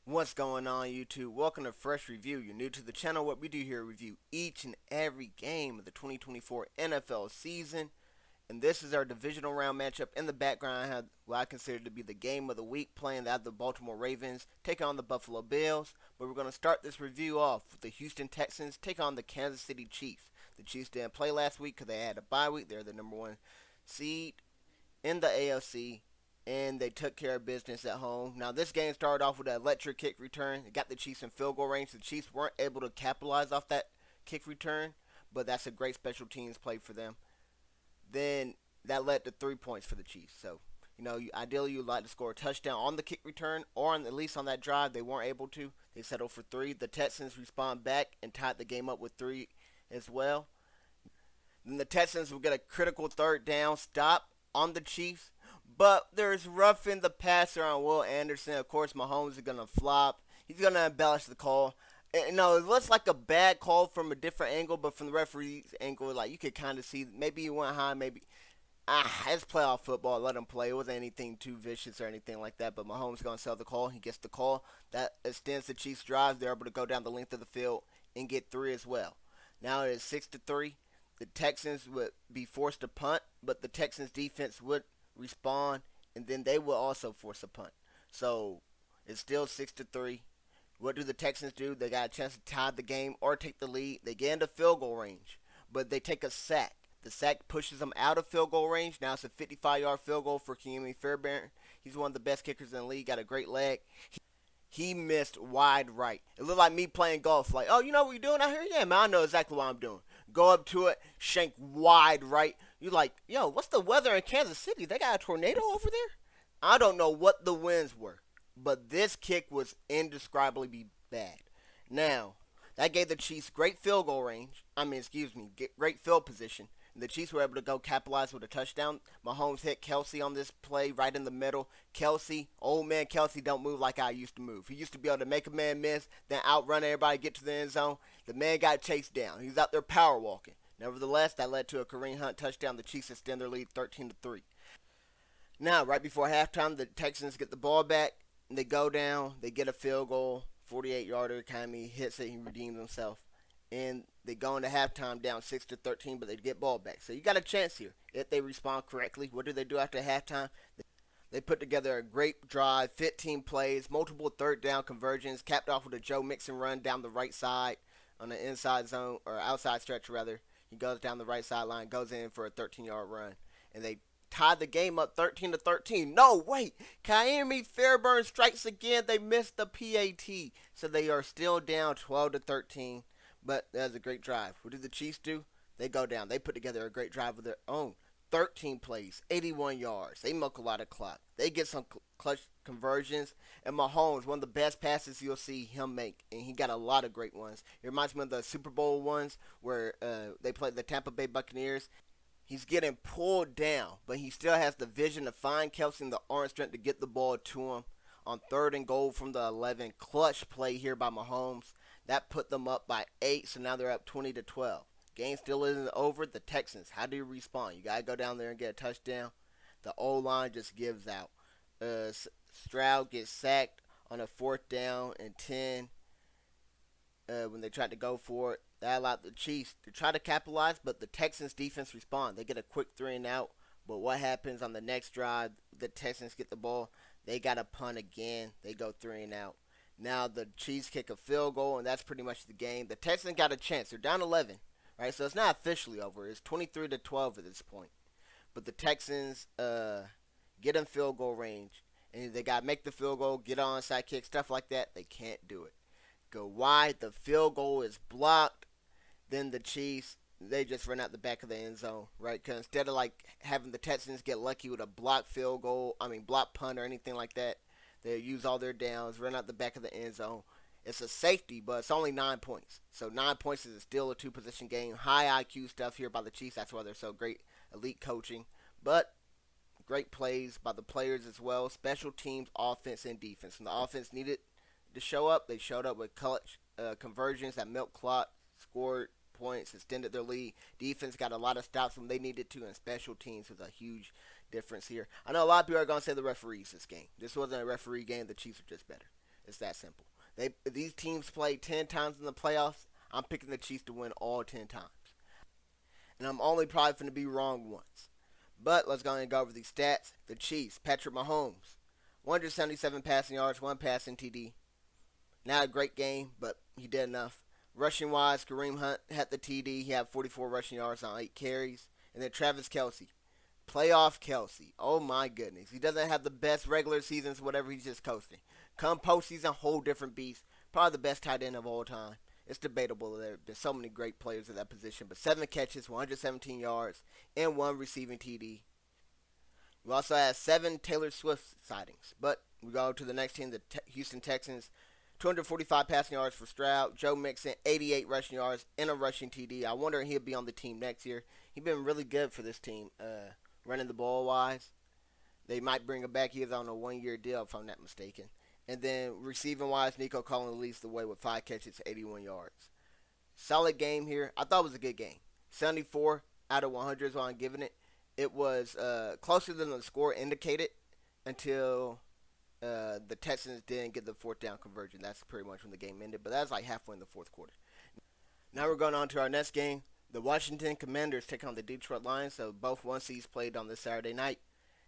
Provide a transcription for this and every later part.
What's going on, YouTube? Welcome to Fresh Review. You're new to the channel. What we do here review each and every game of the 2024 NFL season. And this is our divisional round matchup. In the background, I have what I consider to be the game of the week, playing that the Baltimore Ravens take on the Buffalo Bills. But we're going to start this review off with the Houston Texans take on the Kansas City Chiefs. The Chiefs didn't play last week because they had a bye week. They're the number one seed in the AFC, and they took care of business at home. Now, this game started off with an electric kick return. It got the Chiefs in field goal range. The Chiefs weren't able to capitalize off that kick return, but that's a great special teams play for them. Then that led to 3 points for the Chiefs. So, ideally you'd like to score a touchdown on the kick return or at least on that drive. They weren't able to. They settled for 3. The Texans respond back and tied the game up with 3 as well. Then the Texans will get a critical third down stop on the Chiefs, but there's roughing the passer on Will Anderson. Of course, Mahomes is going to flop. He's going to embellish the call. No, it looks like a bad call from a different angle, but from the referee's angle, like you could kind of see maybe he went high, maybe. It's playoff football. Let him play. It wasn't anything too vicious or anything like that, but Mahomes going to sell the call. He gets the call. That extends the Chiefs' drive. They're able to go down the length of the field and get 3 as well. Now it is 6-3. The Texans would be forced to punt, but the Texans defense would respond, and then they will also force a punt. So it's still 6-3. What do the Texans do? They got a chance to tie the game or take the lead. They get into field goal range, but they take a sack. The sack pushes them out of field goal range. Now it's a 55-yard field goal for Keenan Fairbairn. He's one of the best kickers in the league. Got a great leg. He missed wide right. It looked like me playing golf. Like, oh, you know what you're doing out here? Yeah, man, I know exactly what I'm doing. Go up to it, shank wide right. You're like, yo, what's the weather in Kansas City? They got a tornado over there? I don't know what the winds were, but this kick was indescribably bad. Now, that gave the Chiefs great field goal range. Great field position. The Chiefs were able to go capitalize with a touchdown. Mahomes hit Kelsey on this play right in the middle. Kelsey, old man Kelsey, don't move like I used to move. He used to be able to make a man miss, then outrun everybody, get to the end zone. The man got chased down. He was out there power walking. Nevertheless, that led to a Kareem Hunt touchdown. The Chiefs extend their lead 13-3. Now, right before halftime, the Texans get the ball back. They go down. They get a field goal. 48-yarder. Kind of hits it. He redeems himself. And they go into halftime down 6-13, but they get ball back. So you got a chance here if they respond correctly. What do they do after halftime? They put together a great drive, 15 plays, multiple third down conversions, capped off with a Joe Mixon run down the right side on the inside zone, or outside stretch rather. He goes down the right sideline, goes in for a 13-yard run, and they tied the game up 13-13. No, wait, Keenan Fairbairn strikes again. They missed the PAT, so they are still down 12-13. But that was a great drive. What did the Chiefs do? They go down. They put together a great drive of their own. 13 plays, 81 yards. They milk a lot of clock. They get some clutch conversions. And Mahomes, one of the best passes you'll see him make. And he got a lot of great ones. It reminds me of the Super Bowl ones where they played the Tampa Bay Buccaneers. He's getting pulled down, but he still has the vision to find Kelsey and the arm strength to get the ball to him. On 3rd and goal from the 11, clutch play here by Mahomes. That put them up by 8, so now they're up 20-12. Game still isn't over. The Texans, how do you respond? You got to go down there and get a touchdown. The O-line just gives out. Stroud gets sacked on a 4th down and 10 when they tried to go for it. That allowed the Chiefs to try to capitalize, but the Texans defense respond. They get a quick 3 and out, but what happens on the next drive? The Texans get the ball. They got a punt again. They go 3 and out. Now the Chiefs kick a field goal, and that's pretty much the game. The Texans got a chance. They're down 11, right? So it's not officially over. It's 23-12 at this point. But the Texans get in field goal range, and they got to make the field goal, get on onside kick, stuff like that. They can't do it. Go wide. The field goal is blocked. Then the Chiefs, they just run out the back of the end zone, right? Because instead of like having the Texans get lucky with a blocked block punt or anything like that, they use all their downs, run out the back of the end zone. It's a safety, but it's only 9 points. So 9 points is still a 2-position game. High IQ stuff here by the Chiefs. That's why they're so great. Elite coaching. But great plays by the players as well. Special teams, offense, and defense. When the offense needed to show up, they showed up with clutch conversions that milk clock, scored points, extended their lead. Defense got a lot of stops when they needed to, and special teams was a huge difference here. I know a lot of people are going to say the referees this game. This wasn't a referee game. The Chiefs are just better. It's that simple. These teams play 10 times in the playoffs. I'm picking the Chiefs to win all 10 times. And I'm only probably going to be wrong once. But let's go ahead and go over these stats. The Chiefs, Patrick Mahomes, 177 passing yards, 1 passing TD. Not a great game, but he did enough. Rushing wise, Kareem Hunt had the TD. He had 44 rushing yards on 8 carries. And then Travis Kelce, playoff Kelce. Oh my goodness. He doesn't have the best regular seasons, whatever, he's just coasting. Come postseason, whole different beast. Probably the best tight end of all time. It's debatable. There have been so many great players at that position. But 7 catches, 117 yards, and 1 receiving TD. We also had 7 Taylor Swift sightings. But we go to the next team, the Houston Texans. 245 passing yards for Stroud. Joe Mixon, 88 rushing yards and a rushing TD. I wonder if he'll be on the team next year. He's been really good for this team, running the ball wise. They might bring him back. He is on a 1-year deal, if I'm not mistaken. And then receiving wise, Nico Collins leads the way with 5 catches, 81 yards. Solid game here. I thought it was a good game. 74 out of 100 is what I'm giving it. It was closer than the score indicated until the Texans didn't get the 4th down conversion. That's pretty much when the game ended. But that was like halfway in the 4th quarter. Now we're going on to our next game. The Washington Commanders take on the Detroit Lions. So both 1 seeds played on this Saturday night.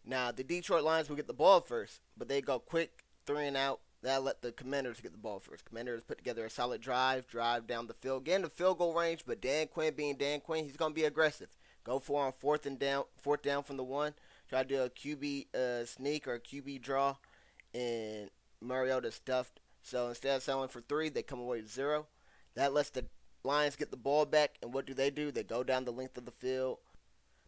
Now the Detroit Lions will get the ball first, but they go quick, 3 and out. That'll let the Commanders get the ball first. Commanders put together a solid drive down the field, getting the field goal range, but Dan Quinn being Dan Quinn, he's going to be aggressive. Go for on 4th down from the 1. Try to do a QB sneak or a QB draw, and Mariota stuffed. So instead of settling for 3, they come away with 0. That lets the Lions get the ball back, and what do? They go down the length of the field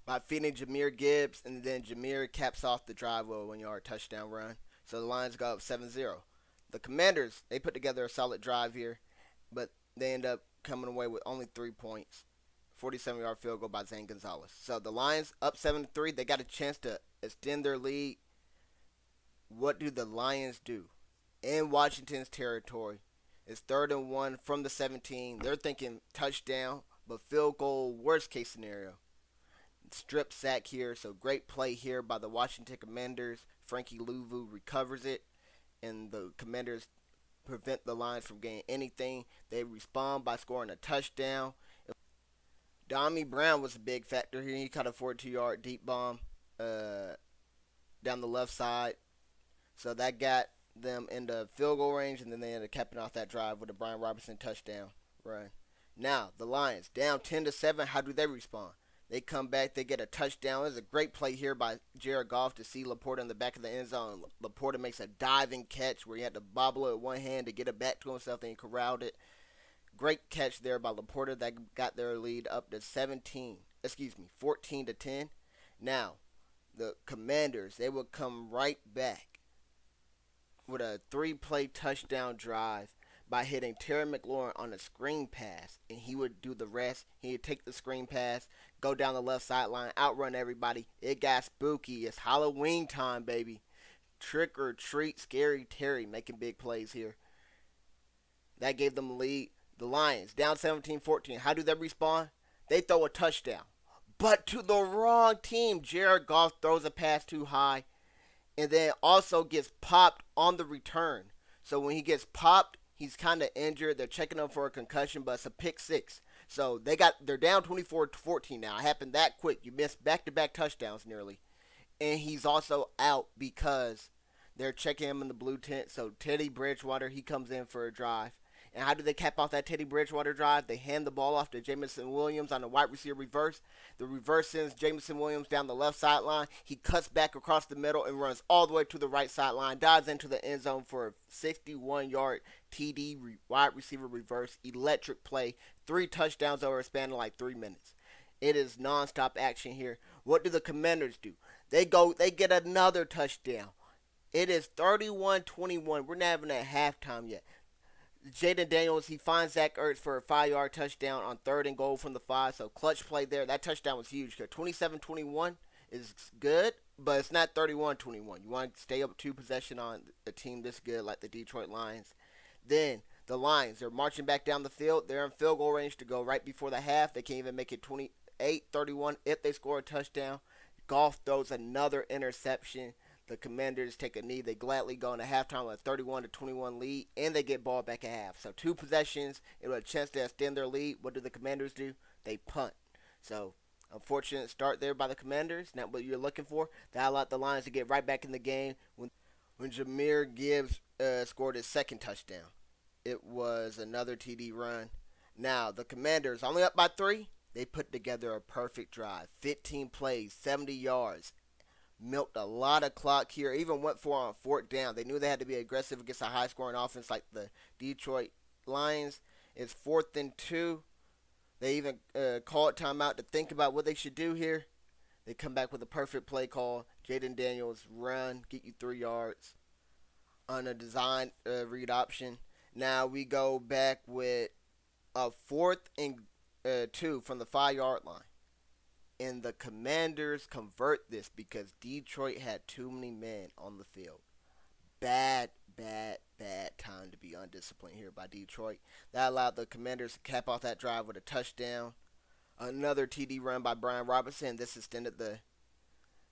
by feeding Jahmyr Gibbs, and then Jahmyr caps off the drive with a 1-yard touchdown run. So the Lions go up 7-0. The Commanders, they put together a solid drive here, but they end up coming away with only 3 points. 47-yard field goal by Zane Gonzalez. So the Lions up 7-3. They got a chance to extend their lead. What do the Lions do? In Washington's territory, it's 3rd and 1 from the 17. They're thinking touchdown, but field goal, worst case scenario. Strip sack here, so great play here by the Washington Commanders. Frankie Louvu recovers it, and the Commanders prevent the Lions from getting anything. They respond by scoring a touchdown. Dommy Brown was a big factor here. He caught a 42-yard deep bomb down the left side. So that got them in the field goal range, and then they ended up capping off that drive with a Brian Robinson touchdown run. Now, the Lions, down 10-7. How do they respond? They come back. They get a touchdown. There's a great play here by Jared Goff to see Laporta in the back of the end zone. Laporta makes a diving catch where he had to bobble it with one hand to get it back to himself, and he corralled it. Great catch there by Laporta that got their lead up to 14-10. Now, the Commanders, they will come right back with a 3-play touchdown drive by hitting Terry McLaurin on a screen pass, and he would do the rest. He would take the screen pass, go down the left sideline, outrun everybody. It got spooky. It's Halloween time, baby. Trick or treat, Scary Terry making big plays here. That gave them the lead. The Lions, down 17-14. How do they respond? They throw a touchdown. But to the wrong team. Jared Goff throws a pass too high, and then also gets popped on the return. So when he gets popped, he's kind of injured. They're checking him for a concussion, but it's a pick 6. So they're down 24-14 now. It happened that quick. You missed back-to-back touchdowns nearly. And he's also out because they're checking him in the blue tent. So Teddy Bridgewater, he comes in for a drive. And how do they cap off that Teddy Bridgewater drive? They hand the ball off to Jameson Williams on the wide receiver reverse. The reverse sends Jameson Williams down the left sideline. He cuts back across the middle and runs all the way to the right sideline. Dives into the end zone for a 61-yard TD wide receiver reverse. Electric play. 3 touchdowns over a span of like 3 minutes. It is nonstop action here. What do the Commanders do? They get another touchdown. It is 31-21. We're not even at halftime yet. Jaden Daniels, he finds Zach Ertz for a 5-yard touchdown on 3rd and goal from the 5. So clutch play there. That touchdown was huge. 27-21 is good, but it's not 31-21. You want to stay up 2 possession on a team this good like the Detroit Lions. Then the Lions, they're marching back down the field. They're in field goal range to go right before the half. They can't even make it 28-31 if they score a touchdown. Goff throws another interception. The Commanders take a knee. They gladly go into halftime with a 31-21 lead, and they get ball back at half. So 2 possessions, it was a chance to extend their lead. What do the Commanders do? They punt. So unfortunate start there by the Commanders. Not what you're looking for. That allowed the Lions to get right back in the game when Jahmyr Gibbs scored his second touchdown. It was another TD run. Now, the Commanders, only up by 3, they put together a perfect drive. 15 plays, 70 yards. Milked a lot of clock here. Even went for on 4th down. They knew they had to be aggressive against a high-scoring offense like the Detroit Lions. It's 4th and 2. They even called timeout to think about what they should do here. They come back with a perfect play call. Jaden Daniels run, get you 3 yards on a design read option. Now we go back with a 4th and 2 from the 5-yard line. And the Commanders convert this because Detroit had too many men on the field. Bad time to be undisciplined here by Detroit. That allowed the Commanders to cap off that drive with a touchdown. Another TD run by Brian Robinson. This extended the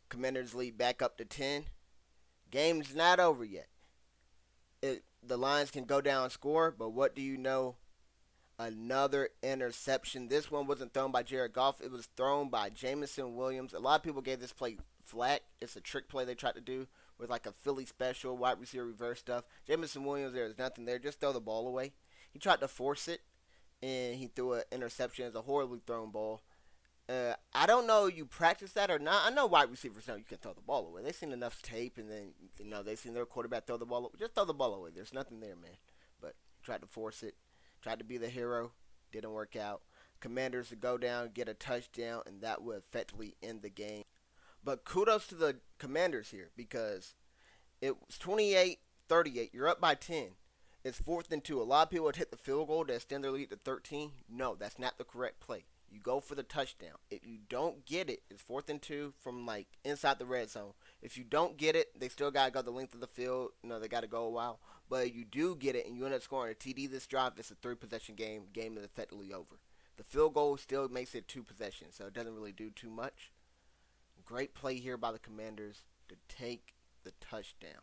Commanders' lead back up to 10. Game's not over yet. The Lions can go down and score, but what do you know? Another interception. This one wasn't thrown by Jared Goff. It was thrown by Jameson Williams. A lot of people gave this play flack. It's a trick play they tried to do with like a Philly special, wide receiver reverse stuff. Jameson Williams, there's nothing there. Just throw the ball away. He tried to force it, and he threw an interception. It's a horribly thrown ball. I don't know if you practice that or not. I know wide receivers know you can throw the ball away. They've seen enough tape, and then they've seen their quarterback throw the ball away. Just throw the ball away. There's nothing there, man. But he tried to force it. Tried to be the hero. Didn't work out. Commanders to go down, get a touchdown, and that would effectively end the game. But kudos to the Commanders here because it was 28-38. You're up by 10. It's 4th and 2. A lot of people would hit the field goal to extend their lead to 13. No, that's not the correct play. You go for the touchdown. If you don't get it, it's 4th and 2 from like inside the red zone. If you don't get it, they still got to go the length of the field. They got to go a while. But if you do get it and you end up scoring a TD this drive, it's a 3-possession game. Game is effectively over. The field goal still makes it 2 possessions, so it doesn't really do too much. Great play here by the Commanders to take the touchdown.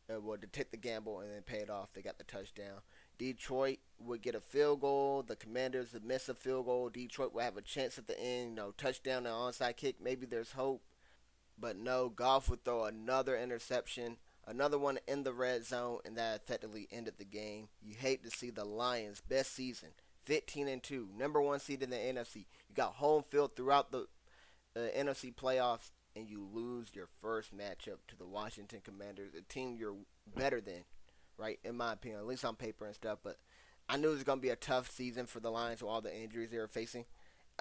To take the gamble and then pay it off. They got the touchdown. Detroit would get a field goal. The Commanders would miss a field goal. Detroit would have a chance at the end. Touchdown and onside kick. Maybe there's hope. But no, Goff would throw another interception. Another one in the red zone. And that effectively ended the game. You hate to see the Lions' best season. 15-2. Number 1 seed in the NFC. You got home field throughout the NFC playoffs. And you lose your first matchup to the Washington Commanders. A team you're better than. Right, in my opinion, at least on paper and stuff. But I knew it was going to be a tough season for the Lions with all the injuries they were facing.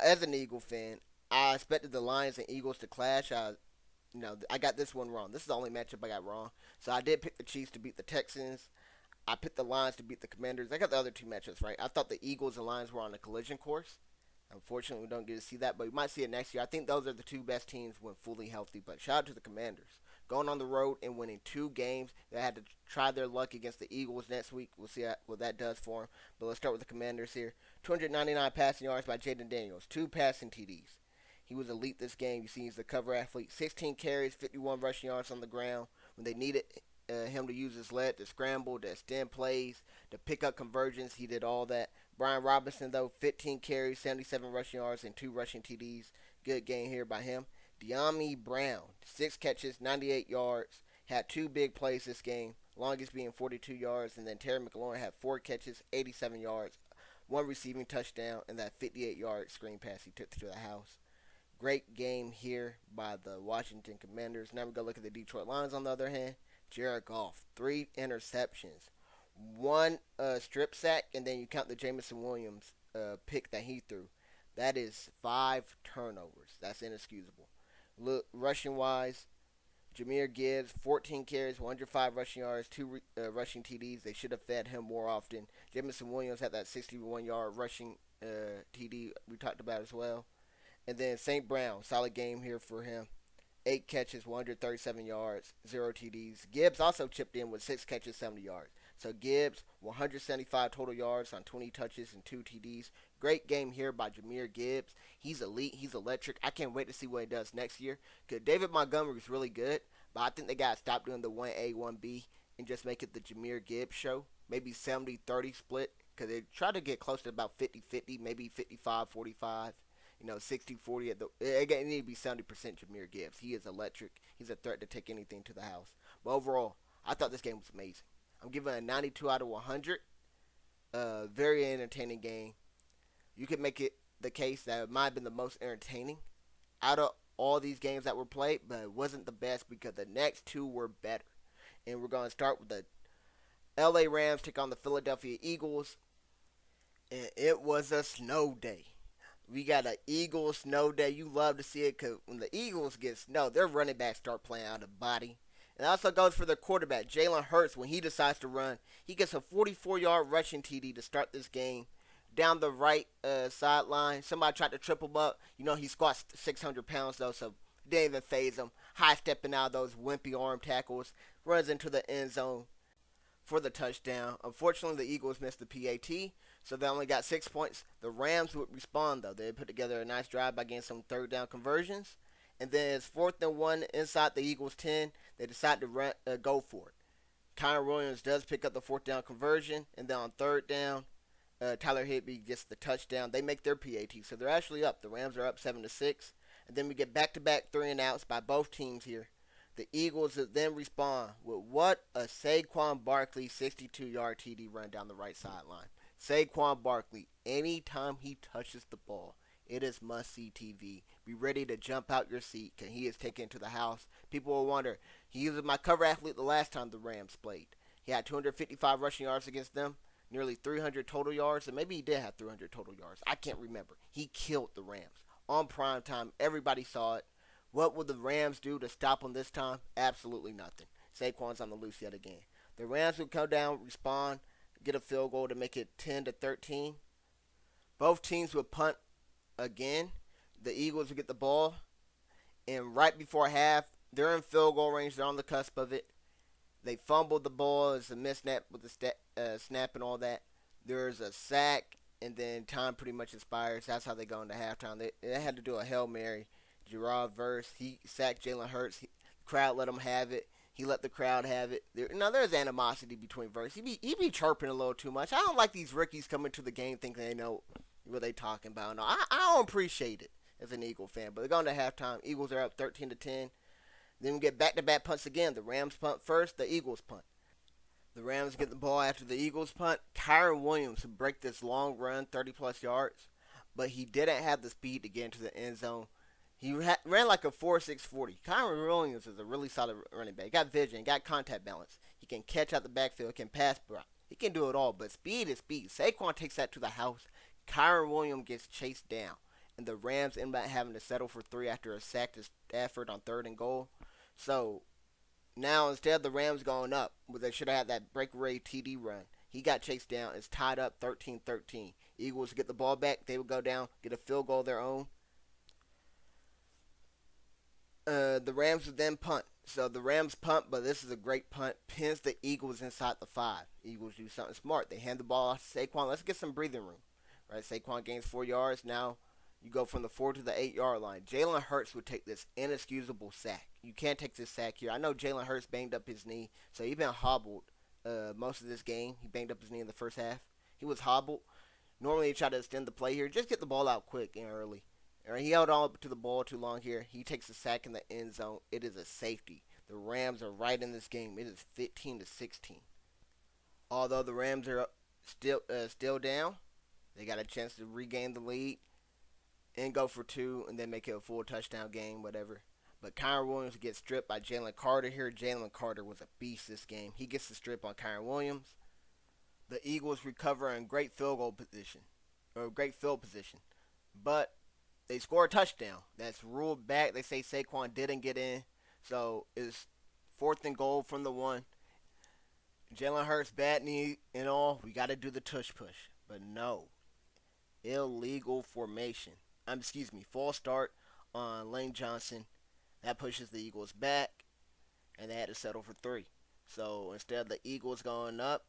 As an Eagle fan, I expected the Lions and Eagles to clash. I got this one wrong. This is the only matchup I got wrong. So I did pick the Chiefs to beat the Texans. I picked the Lions to beat the Commanders. I got the other 2 matchups right. I thought the Eagles and Lions were on a collision course. Unfortunately, we don't get to see that, but we might see it next year. I think those are the 2 best teams when fully healthy. But shout out to the Commanders. Going on the road and winning 2 games. They had to try their luck against the Eagles next week. We'll see what that does for them. But let's start with the Commanders here. 299 passing yards by Jaden Daniels. 2 passing TDs. He was elite this game. You see he's the cover athlete. 16 carries, 51 rushing yards on the ground. When they needed him to use his leg to scramble, to extend plays, to pick up conversions, he did all that. Brian Robinson, though, 15 carries, 77 rushing yards, and 2 rushing TDs. Good game here by him. De'Ami Brown, 6 catches, 98 yards. Had 2 big plays this game, longest being 42 yards. And then Terry McLaurin had 4 catches, 87 yards, 1 receiving touchdown, and that 58-yard screen pass he took to the house. Great game here by the Washington Commanders. Now we go look at the Detroit Lions on the other hand. Jared Goff, 3 interceptions, 1 strip sack, and then you count the Jameson Williams pick that he threw. That is 5 turnovers. That's inexcusable. Look, rushing-wise, Jahmyr Gibbs, 14 carries, 105 rushing yards, 2 rushing TDs. They should have fed him more often. Jameson Williams had that 61-yard rushing TD we talked about as well. And then St. Brown, solid game here for him. 8 catches, 137 yards, 0 TDs. Gibbs also chipped in with 6 catches, 70 yards. So Gibbs, 175 total yards on 20 touches and 2 TDs. Great game here by Jahmyr Gibbs. He's elite. He's electric. I can't wait to see what he does next year. Because David Montgomery is really good, but But I think they got to stop doing the 1A, 1B and just make it the Jahmyr Gibbs show. Maybe 70-30 split because they try to get close to about 50-50, maybe 55-45. 60-40 at the. It need to be 70% Jahmyr Gibbs. He is electric. He's a threat to take anything to the house. But overall, I thought this game was amazing. I'm giving it a 92 out of 100. Very entertaining game. You could make it the case that it might have been the most entertaining out of all these games that were played, but it wasn't the best because the next two were better. And we're going to start with the LA Rams take on the Philadelphia Eagles. And it was a snow day. We got an Eagles snow day. You love to see it because when the Eagles get snow, their running backs start playing out of body. And it also goes for their quarterback, Jalen Hurts, when he decides to run. He gets a 44-yard rushing TD to start this game down the right sideline. Somebody tried to trip him up. He squats 600 pounds, though, so didn't even phase him. High-stepping out of those wimpy arm tackles. Runs into the end zone for the touchdown. Unfortunately, the Eagles missed the PAT, so they only got 6 points. The Rams would respond, though. They put together a nice drive by getting some third down conversions. And then it's 4th and 1 inside the Eagles' 10. They decide to go for it. Kyron Williams does pick up the 4th down conversion. And then on 3rd down, Tyler Higbee gets the touchdown. They make their PAT, so they're actually up. The Rams are up 7-6. And then we get back-to-back 3-and-outs by both teams here. The Eagles then respond with what a Saquon Barkley 62-yard TD run down the right sideline. Saquon Barkley, anytime he touches the ball, it is must-see TV. Be ready to jump out your seat because he is taken to the house. People will wonder, he was my cover athlete the last time the Rams played. He had 255 rushing yards against them, nearly 300 total yards, and maybe he did have 300 total yards. I can't remember. He killed the Rams. On prime time, everybody saw it. What will the Rams do to stop him this time? Absolutely nothing. Saquon's on the loose yet again. The Rams will come down, respond, get a field goal to make it 10-13. Both teams will punt again. The Eagles will get the ball, and right before half, they're in field goal range. They're on the cusp of it. They fumbled the ball. It's a missnap with the snap and all that. There's a sack, and then time pretty much expires. That's how they go into halftime. They had to do a Hail Mary. Gerard Verse, he sacked Jalen Hurts. The crowd let him have it. He let the crowd have it. There's animosity between Verse. He be chirping a little too much. I don't like these rookies coming to the game thinking they know what they talking about. No, I don't appreciate it as an Eagle fan. But they're going to halftime. Eagles are up 13-10. Then we get back-to-back punts again. The Rams punt first. The Eagles punt. The Rams get the ball after the Eagles punt. Kyron Williams to break this long run, 30-plus yards. But he didn't have the speed to get into the end zone. He ran like a 4.640. Kyron Williams is a really solid running back. He got vision, got contact balance. He can catch out the backfield, can pass block. He can do it all, but speed is speed. Saquon takes that to the house. Kyron Williams gets chased down, and the Rams end up having to settle for 3 after a sack to Stafford on 3rd and goal. So now instead of the Rams going up, where they should have had that breakaway TD run, he got chased down. It's tied up 13-13. Eagles get the ball back. They would go down, get a field goal of their own. The Rams would then punt. So the Rams punt, but this is a great punt. Pins the Eagles inside the 5. Eagles do something smart. They hand the ball off to Saquon. Let's get some breathing room. Right? Saquon gains 4 yards. Now you go from the 4 to the 8-yard line. Jalen Hurts would take this inexcusable sack. You can't take this sack here. I know Jalen Hurts banged up his knee, so he's been hobbled most of this game. He banged up his knee in the first half. He was hobbled. Normally, you try to extend the play here. Just get the ball out quick and early. Right, he held on to the ball too long here. He takes a sack in the end zone. It is a safety. The Rams are right in this game. It is 15-16. Although the Rams are still down, they got a chance to regain the lead and go for 2 and then make it a full touchdown game, whatever. But Kyron Williams gets stripped by Jalen Carter here. Jalen Carter was a beast this game. He gets the strip on Kyron Williams. The Eagles recover in great field position. But they score a touchdown. That's ruled back. They say Saquon didn't get in. So it's 4th and goal from the 1. Jalen Hurts, bad knee and all. We got to do the tush push. But no. Illegal formation. False start on Lane Johnson. That pushes the Eagles back. And they had to settle for 3. So instead of the Eagles going up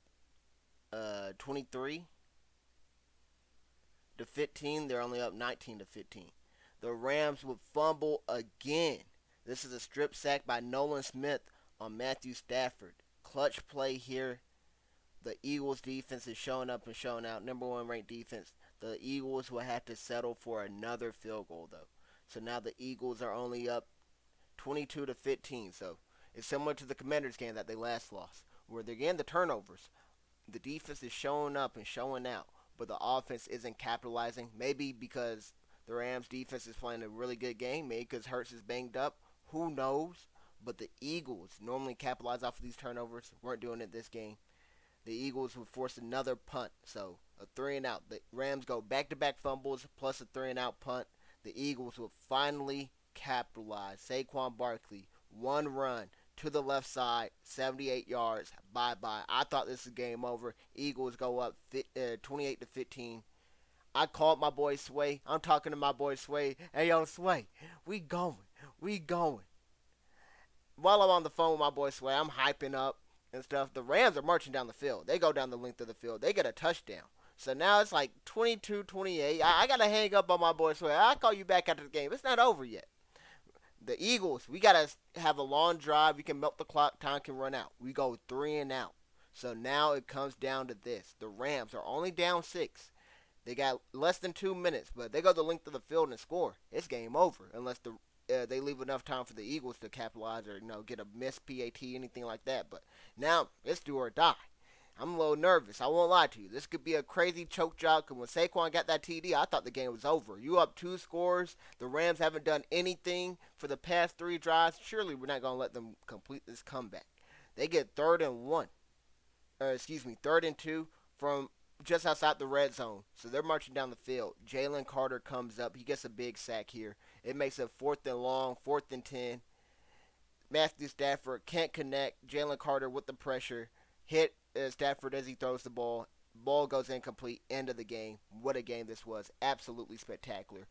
23-15, they're only up 19-15. The Rams would fumble again. This is a strip sack by Nolan Smith on Matthew Stafford. Clutch play here. The Eagles defense is showing up and showing out. Number one ranked defense. The Eagles will have to settle for another field goal though. So now the Eagles are only up 22-15. So it's similar to the Commanders game that they last lost, where they're getting the turnovers. The defense is showing up and showing out, but the offense isn't capitalizing. Maybe because the Rams defense is playing a really good game. Maybe because Hurts is banged up. Who knows? But the Eagles normally capitalize off of these turnovers. Weren't doing it this game. The Eagles would force another punt. So a 3-and-out. The Rams go back-to-back fumbles plus a 3-and-out punt. The Eagles will finally capitalize. Saquon Barkley, one run to the left side, 78 yards. Bye-bye. I thought this was game over. Eagles go up 28-15. I called my boy Sway. I'm talking to my boy Sway. Hey, yo, Sway, we going. We going. While I'm on the phone with my boy Sway, I'm hyping up and stuff. The Rams are marching down the field. They go down the length of the field. They get a touchdown. So now it's like 22-28. I got to hang up on my boy Sway. I'll call you back after the game. It's not over yet. The Eagles, we got to have a long drive. We can milk the clock. Time can run out. We go 3-and-out. So now it comes down to this. The Rams are only down 6. They got less than 2 minutes, but they go the length of the field and score. It's game over unless they leave enough time for the Eagles to capitalize or get a missed PAT, anything like that. But now it's do or die. I'm a little nervous. I won't lie to you. This could be a crazy choke job. Because when Saquon got that TD, I thought the game was over. You up 2 scores. The Rams haven't done anything for the past 3 drives. Surely we're not going to let them complete this comeback. They get 3rd and 2 from just outside the red zone. So they're marching down the field. Jalen Carter comes up. He gets a big sack here. It makes it 4th and long, 4th and 10. Matthew Stafford can't connect. Jalen Carter with the pressure. Hit Stafford as he throws the ball. Ball goes incomplete. End of the game. What a game this was. Absolutely spectacular.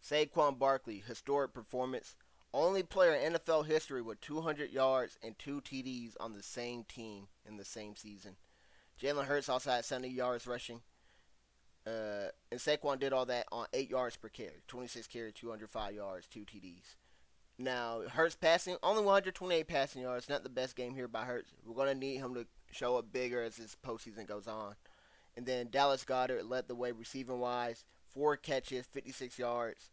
Saquon Barkley, historic performance. Only player in NFL history with 200 yards and 2 TDs on the same team in the same season. Jalen Hurts also had 70 yards rushing. And Saquon did all that on 8 yards per carry. 26 carries, 205 yards, 2 TDs. Now, Hurts passing, only 128 passing yards. Not the best game here by Hurts. We're going to need him to show up bigger as this postseason goes on. And then Dallas Goedert led the way receiving-wise. 4 catches, 56 yards.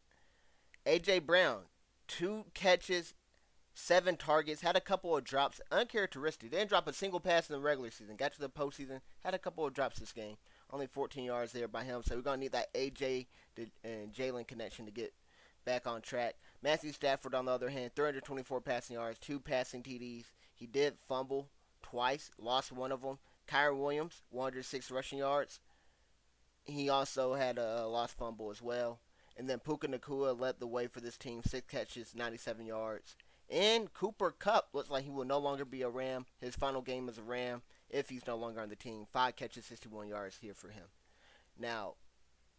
A.J. Brown, 2 catches, 7 targets. Had a couple of drops. Uncharacteristic. Didn't drop a single pass in the regular season. Got to the postseason. Had a couple of drops this game. Only 14 yards there by him. So we're going to need that A.J. and Jalen connection to get back on track. Matthew Stafford, on the other hand, 324 passing yards, 2 passing TDs. He did fumble twice, lost one of them. Kyren Williams, 106 rushing yards. He also had a lost fumble as well. And then Puka Nacua led the way for this team, 6 catches, 97 yards. And Cooper Kupp looks like he will no longer be a Ram. His final game as a Ram, if he's no longer on the team. 5 catches, 61 yards here for him. Now,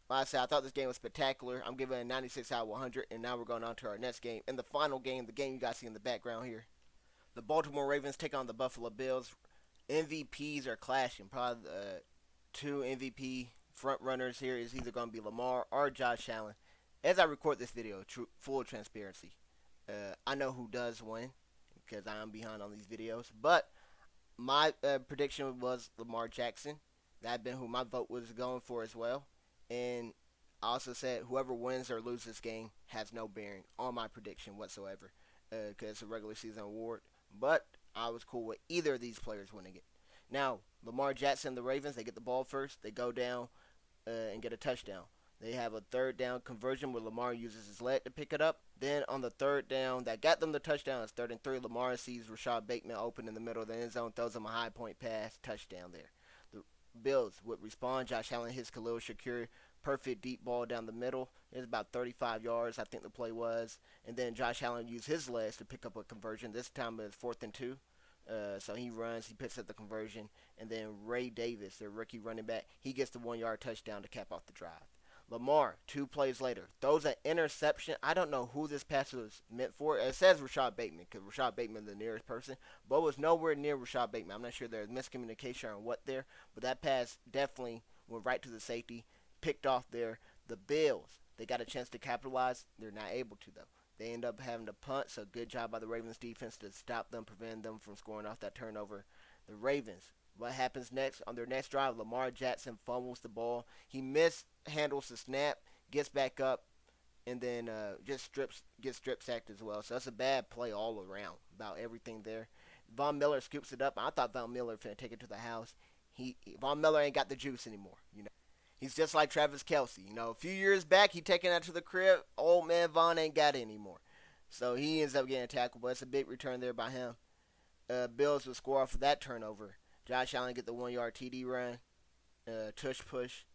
like I said, I thought this game was spectacular. I'm giving it a 96 out of 100, and now we're going on to our next game. And the final game, the game you guys see in the background here. The Baltimore Ravens take on the Buffalo Bills. MVPs are clashing. Probably 2 MVP front runners here is either going to be Lamar or Josh Allen. As I record this video, full transparency, I know who does win because I'm behind on these videos. But my prediction was Lamar Jackson. That's been who my vote was going for as well. And I also said whoever wins or loses this game has no bearing on my prediction whatsoever because it's a regular season award. But I was cool with either of these players winning it. Now, Lamar Jackson, the Ravens, they get the ball first. They go down and get a touchdown. They have a 3rd down conversion where Lamar uses his leg to pick it up. Then on the 3rd down that got them the touchdown, it's 3rd and 3. Lamar sees Rashad Bateman open in the middle of the end zone, throws him a high point pass, touchdown there. The Bills would respond. Josh Allen hits Khalil Shakir. Perfect deep ball down the middle. It was about 35 yards, I think the play was. And then Josh Allen used his legs to pick up a conversion. This time it was 4th and 2. So he runs, he picks up the conversion. And then Ray Davis, their rookie running back, he gets the 1-yard touchdown to cap off the drive. Lamar, 2 plays later, throws an interception. I don't know who this pass was meant for. It says Rashad Bateman because Rashad Bateman is the nearest person. But it was nowhere near Rashad Bateman. I'm not sure there's miscommunication on what there. But that pass definitely went right to the safety. Picked off there. The Bills, they got a chance to capitalize. They're not able to, though. They end up having to punt, so good job by the Ravens defense to stop them, prevent them from scoring off that turnover. The Ravens, what happens next? On their next drive, Lamar Jackson fumbles the ball. He mishandles the snap, gets back up, and then gets strip sacked as well. So that's a bad play all around about everything there. Von Miller scoops it up. I thought Von Miller was going to take it to the house. Von Miller ain't got the juice anymore. He's just like Travis Kelce. A few years back, he taken that to the crib. Old man Von ain't got it anymore. So he ends up getting tackled, but it's a big return there by him. Bills will score off of that turnover. Josh Allen get the 1-yard TD run. Tush push.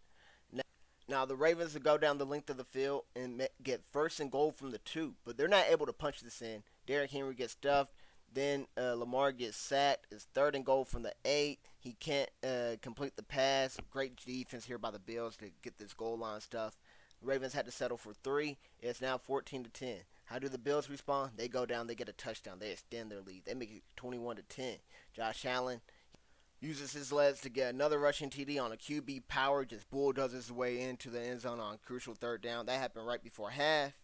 Now the Ravens will go down the length of the field and get first and goal from the 2, but they're not able to punch this in. Derrick Henry gets stuffed. Then Lamar gets sacked. It's third and goal from the 8. He can't complete the pass. Great defense here by the Bills to get this goal line stuff. The Ravens had to settle for 3. It's now 14-10. How do the Bills respond? They go down. They get a touchdown. They extend their lead. They make it 21-10. Josh Allen uses his legs to get another rushing TD on a QB power. Just bulldozes his way into the end zone on crucial third down. That happened right before half.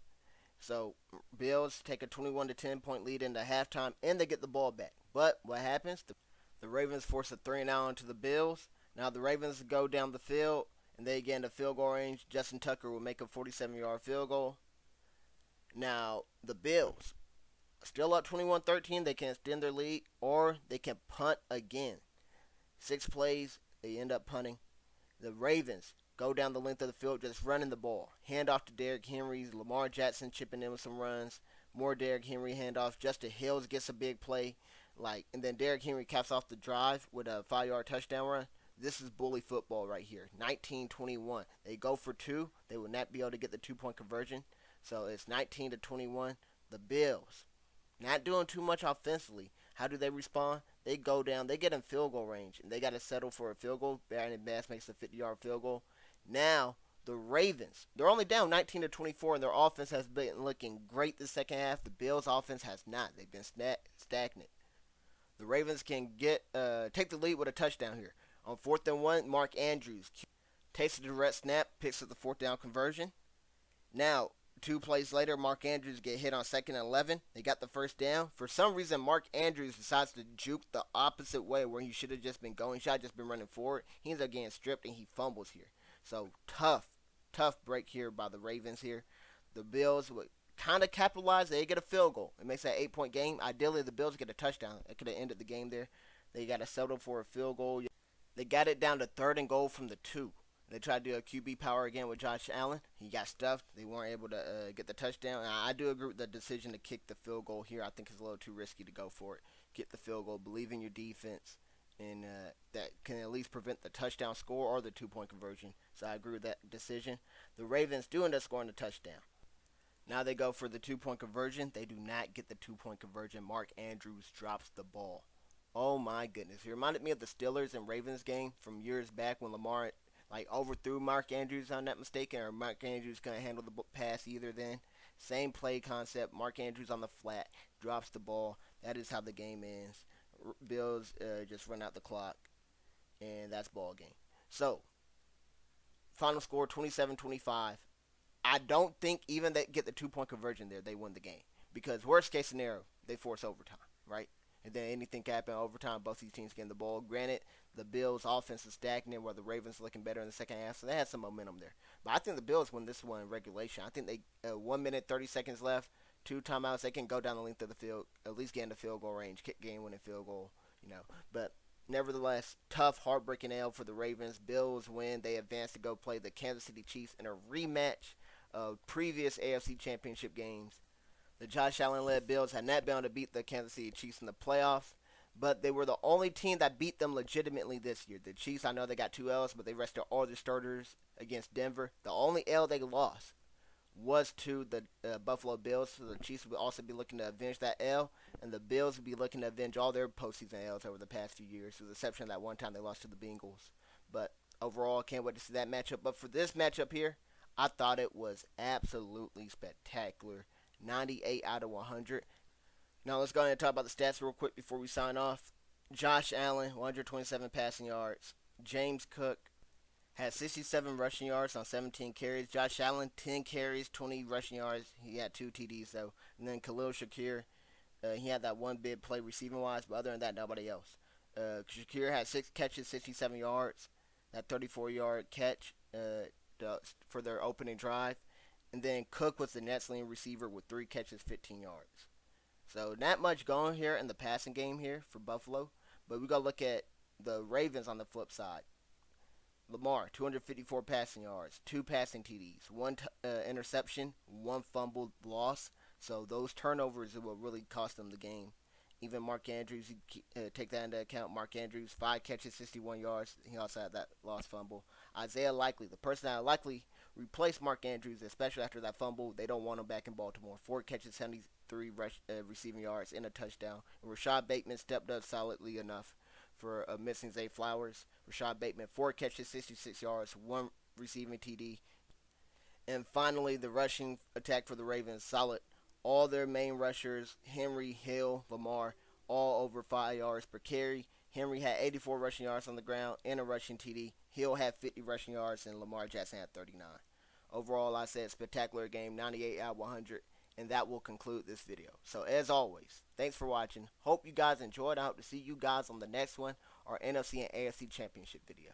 So Bills take a 21-10 point lead into halftime, and they get the ball back. But what happens? The Ravens force a 3-and-out onto the Bills. Now the Ravens go down the field, and they get into field goal range. Justin Tucker will make a 47-yard field goal. Now the Bills, still up 21-13. They can extend their lead, or they can punt again. 6 plays, they end up punting. The Ravens go down the length of the field just running the ball. Handoff to Derrick Henry. Lamar Jackson chipping in with some runs. More Derrick Henry handoff. Justin Hills gets a big play. And then Derrick Henry caps off the drive with a 5-yard touchdown run. This is bully football right here. 19-21. They go for 2. They will not be able to get the 2-point conversion. So it's 19-21. The Bills, not doing too much offensively. How do they respond? They go down. They get in field goal range, and they got to settle for a field goal. Brandon Bass makes a 50-yard field goal. Now, the Ravens, they're only down 19-24, and their offense has been looking great the second half. The Bills' offense has not. They've been stagnant. The Ravens can take the lead with a touchdown here. On 4th and 1, Mark Andrews takes the direct snap, picks up the 4th down conversion. Now, 2 plays later, Mark Andrews get hit on 2nd and 11. They got the first down. For some reason, Mark Andrews decides to juke the opposite way where he should have just been going. He should have just been running forward. He ends up getting stripped, and he fumbles here. So, tough break here by the Ravens here. The Bills would kind of capitalize. They get a field goal. It makes that 8-point game. Ideally, the Bills get a touchdown. It could have ended the game there. They got to settle for a field goal. They got it down to 3rd and goal from the 2. They tried to do a QB power again with Josh Allen. He got stuffed. They weren't able to get the touchdown. And I do agree with the decision to kick the field goal here. I think it's a little too risky to go for it. Get the field goal. Believe in your defense. And that can at least prevent the touchdown score or the 2-point conversion. So I agree with that decision. The Ravens do end up scoring the touchdown. Now they go for the 2-point conversion. They do not get the 2-point conversion. Mark Andrews drops the ball. Oh my goodness. He reminded me of the Steelers and Ravens game from years back when Lamar overthrew Mark Andrews on that mistake, or Mark Andrews couldn't handle the pass either then. Same play concept. Mark Andrews on the flat, drops the ball. That is how the game ends. Bills just run out the clock, and that's ball game. So, final score 27-25. I don't think even they get the 2-point conversion there, they win the game. Because worst case scenario, they force overtime, right? And then anything can happen in overtime. Both these teams getting the ball. Granted, the Bills' offense is stagnant, while the Ravens looking better in the second half, so they had some momentum there. But I think the Bills win this one in regulation. I think they 1 minute 30 seconds left, 2 timeouts. They can go down the length of the field, at least get in the field goal range, kick game-winning field goal. But nevertheless, tough, heartbreaking L for the Ravens. Bills win. They advance to go play the Kansas City Chiefs in a rematch of previous AFC Championship games. The Josh Allen-led Bills had not been able to beat the Kansas City Chiefs in the playoffs, but they were the only team that beat them legitimately this year. The Chiefs, I know they got 2 L's, but they rested all their starters against Denver. The only L they lost was to the Buffalo Bills, so the Chiefs would also be looking to avenge that L, and the Bills would be looking to avenge all their postseason L's over the past few years, with the exception of that one time they lost to the Bengals. But overall, can't wait to see that matchup. But for this matchup here, I thought it was absolutely spectacular. 98 out of 100. Now let's go ahead and talk about the stats real quick before we sign off. Josh Allen, 127 passing yards. James Cook, Had 67 rushing yards on 17 carries. Josh Allen, 10 carries, 20 rushing yards. He had 2 TDs though. And then Khalil Shakir, he had that one big play receiving wise, but other than that, nobody else. Shakir had 6 catches, 67 yards. That 34-yard catch for their opening drive. And then Cook was the next leading receiver with 3 catches, 15 yards. So not much going here in the passing game here for Buffalo. But we got to look at the Ravens on the flip side. Lamar, 254 passing yards, 2 passing TDs, 1 interception, 1 fumbled loss. So those turnovers will really cost them the game. Even Mark Andrews, you take that into account. Mark Andrews, 5 catches, 61 yards. He also had that lost fumble. Isaiah Likely, the person that likely replaced Mark Andrews, especially after that fumble, they don't want him back in Baltimore. 4 catches, 73 receiving yards, and a touchdown. And Rashad Bateman stepped up solidly enough for missing Zay Flowers. Rashad Bateman, 4 catches, 66 yards, 1 receiving TD. And finally, the rushing attack for the Ravens, solid. All their main rushers, Henry, Hill, Lamar, all over 5 yards per carry. Henry had 84 rushing yards on the ground and a rushing TD. Hill had 50 rushing yards, and Lamar Jackson had 39. Overall, I said spectacular game, 98 out of 100. And that will conclude this video. So as always, thanks for watching. Hope you guys enjoyed. I hope to see you guys on the next one, our NFC and AFC Championship video.